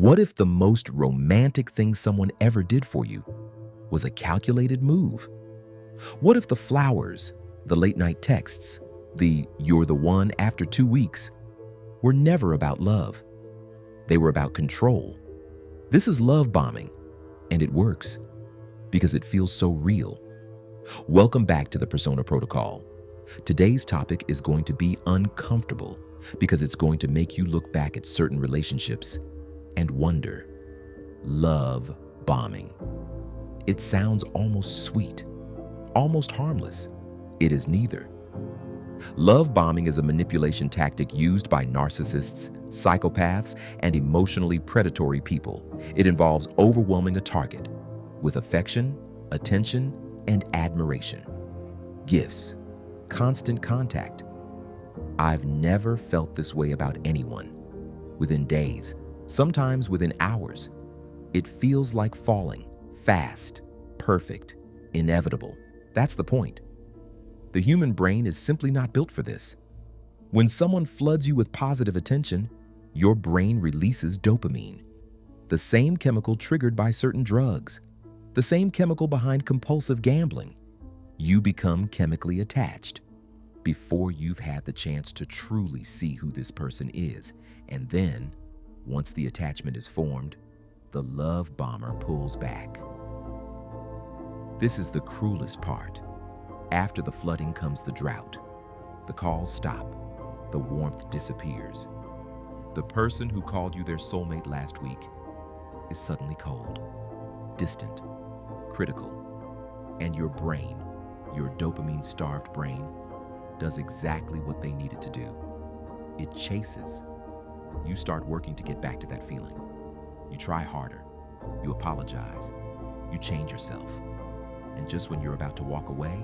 What if the most romantic thing someone ever did for you was a calculated move? What if the flowers, the late night texts, the "you're the one" after 2 weeks were never about love? They were about control. This is love bombing, and it works because it feels so real. Welcome back to the Persona Protocol. Today's topic is going to be uncomfortable because it's going to make you look back at certain relationships and wonder. Love bombing. It sounds almost sweet, almost harmless. It is neither. Love bombing is a manipulation tactic used by narcissists, psychopaths, and emotionally predatory people. It involves overwhelming a target with affection, attention, and admiration. Gifts, constant contact. I've never felt this way about anyone. Within days, sometimes within hours, it feels like falling, fast, perfect, inevitable. That's the point. The human brain is simply not built for this. When someone floods you with positive attention, your brain releases dopamine, the same chemical triggered by certain drugs, the same chemical behind compulsive gambling. You become chemically attached before you've had the chance to truly see who this person is. And then, once the attachment is formed, the love bomber pulls back. This is the cruelest part. After the flooding comes the drought. The calls stop. The warmth disappears. The person who called you their soulmate last week is suddenly cold, distant, critical. And your brain, your dopamine-starved brain, does exactly what they needed to do. It chases. You start working to get back to that feeling. You try harder. You apologize. You change yourself. And just when you're about to walk away,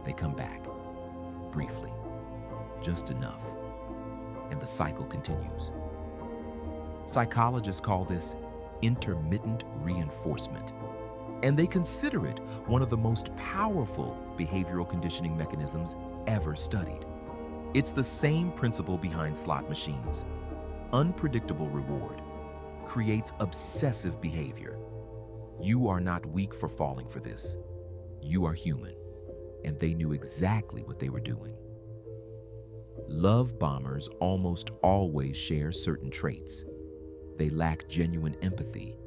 they come back. Briefly. Just enough. And the cycle continues. Psychologists call this intermittent reinforcement. And they consider it one of the most powerful behavioral conditioning mechanisms ever studied. It's the same principle behind slot machines. Unpredictable reward creates obsessive behavior. You are not weak for falling for this. You are human, and they knew exactly what they were doing. Love bombers almost always share certain traits. They lack genuine empathy.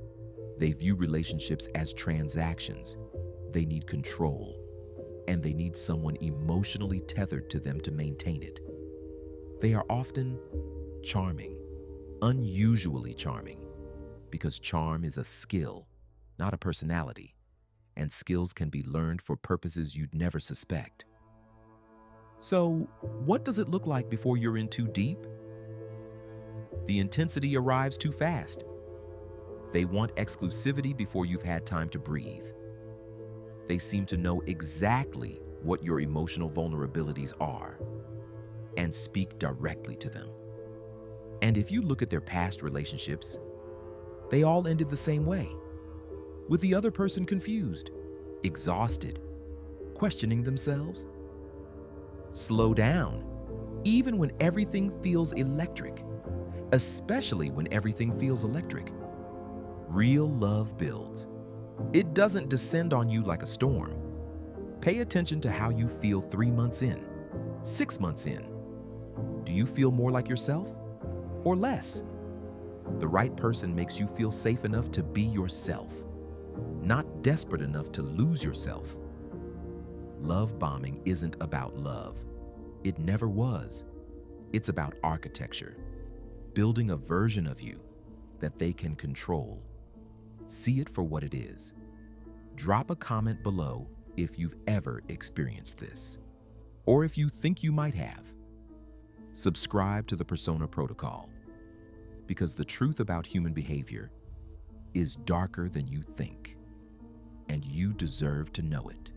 They view relationships as transactions. They need control, and they need someone emotionally tethered to them to maintain it. They are often charming, unusually charming, because charm is a skill, not a personality, and skills can be learned for purposes you'd never suspect. So, what does it look like before you're in too deep? The intensity arrives too fast. They want exclusivity before you've had time to breathe. They seem to know exactly what your emotional vulnerabilities are and speak directly to them. And if you look at their past relationships, they all ended the same way, with the other person confused, exhausted, questioning themselves. Slow down, even when everything feels electric, especially when everything feels electric. Real love builds. It doesn't descend on you like a storm. Pay attention to how you feel 3 months in, 6 months in. Do you feel more like yourself or less? The right person makes you feel safe enough to be yourself, not desperate enough to lose yourself. Love bombing isn't about love. It never was. It's about architecture, building a version of you that they can control. See it for what it is. Drop a comment below if you've ever experienced this, or if you think you might have. Subscribe to the Persona Protocol, because the truth about human behavior is darker than you think, and you deserve to know it.